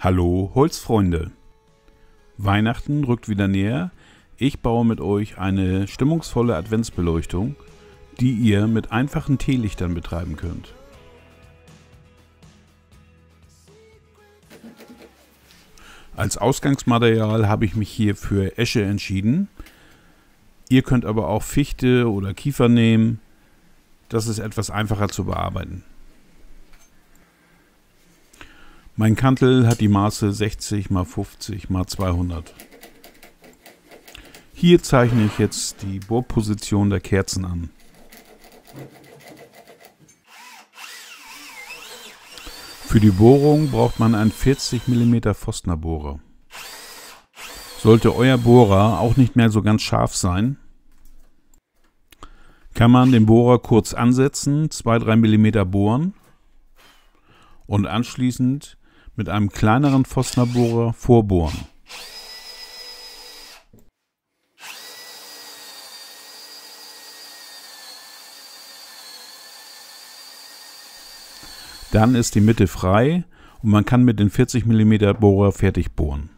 Hallo Holzfreunde! Weihnachten rückt wieder näher. Ich baue mit euch eine stimmungsvolle Adventsbeleuchtung, die ihr mit einfachen Teelichtern betreiben könnt. Als Ausgangsmaterial habe ich mich hier für Esche entschieden. Ihr könnt aber auch Fichte oder Kiefer nehmen. Das ist etwas einfacher zu bearbeiten. Mein Kantel hat die Maße 60 x 50 x 200. Hier zeichne ich jetzt die Bohrposition der Kerzen an. Für die Bohrung braucht man einen 40 mm Forstner Bohrer. Sollte euer Bohrer auch nicht mehr so ganz scharf sein, kann man den Bohrer kurz ansetzen, 2-3 mm bohren und anschließend mit einem kleineren Forstner Bohrer vorbohren. Dann ist die Mitte frei und man kann mit dem 40 mm Bohrer fertig bohren.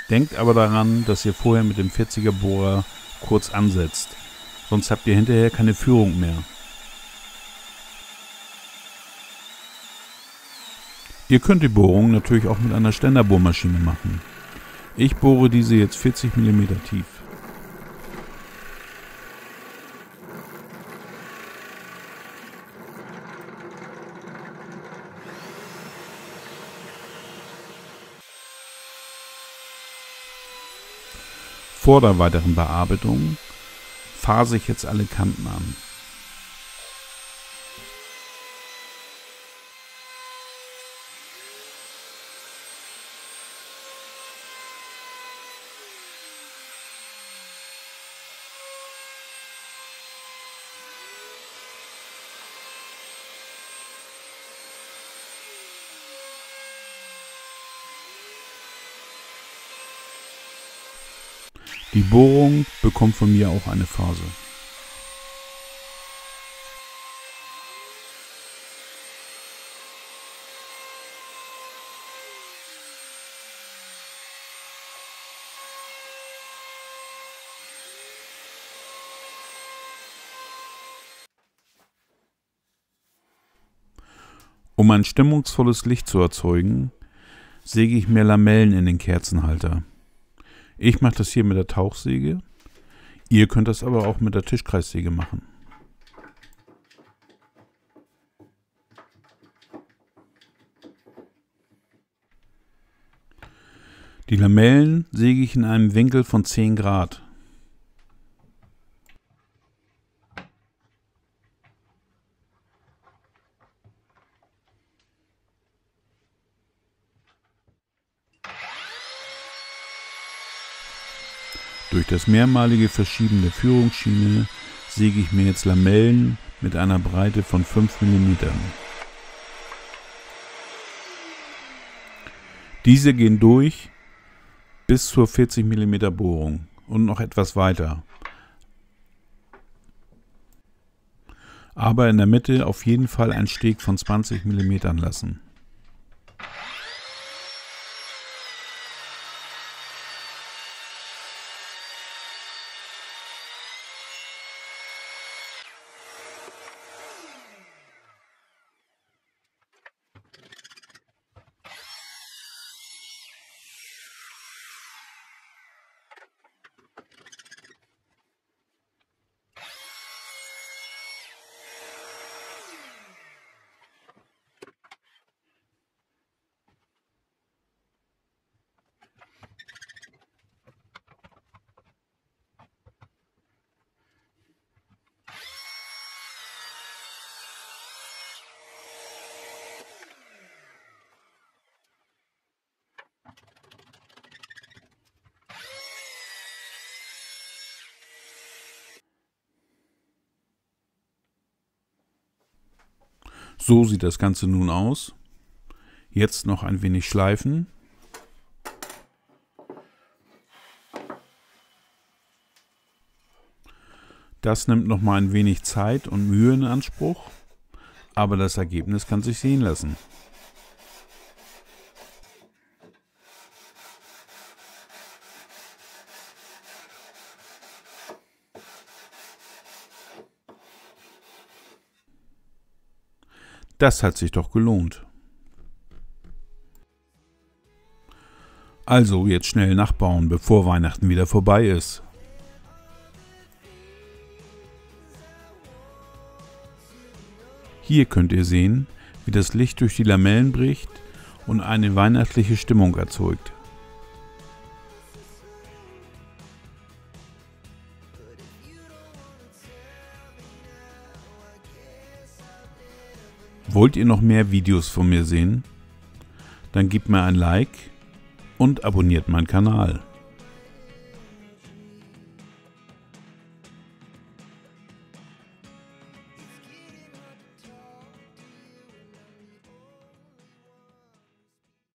Denkt aber daran, dass ihr vorher mit dem 40er Bohrer kurz ansetzt, sonst habt ihr hinterher keine Führung mehr. Ihr könnt die Bohrung natürlich auch mit einer Ständerbohrmaschine machen. Ich bohre diese jetzt 40 mm tief. Vor der weiteren Bearbeitung fasere ich jetzt alle Kanten an. Die Bohrung bekommt von mir auch eine Phase. Um ein stimmungsvolles Licht zu erzeugen, säge ich mir Lamellen in den Kerzenhalter. Ich mache das hier mit der Tauchsäge. Ihr könnt das aber auch mit der Tischkreissäge machen. Die Lamellen säge ich in einem Winkel von 10 Grad. Durch das mehrmalige Verschieben der Führungsschiene säge ich mir jetzt Lamellen mit einer Breite von 5 mm. Diese gehen durch bis zur 40 mm Bohrung und noch etwas weiter. Aber in der Mitte auf jeden Fall einen Steg von 20 mm lassen. So sieht das Ganze nun aus. Jetzt noch ein wenig schleifen. Das nimmt noch mal ein wenig Zeit und Mühe in Anspruch, aber das Ergebnis kann sich sehen lassen. Das hat sich doch gelohnt. Also jetzt schnell nachbauen, bevor Weihnachten wieder vorbei ist. Hier könnt ihr sehen, wie das Licht durch die Lamellen bricht und eine weihnachtliche Stimmung erzeugt. Wollt ihr noch mehr Videos von mir sehen? Dann gebt mir ein Like und abonniert meinen Kanal.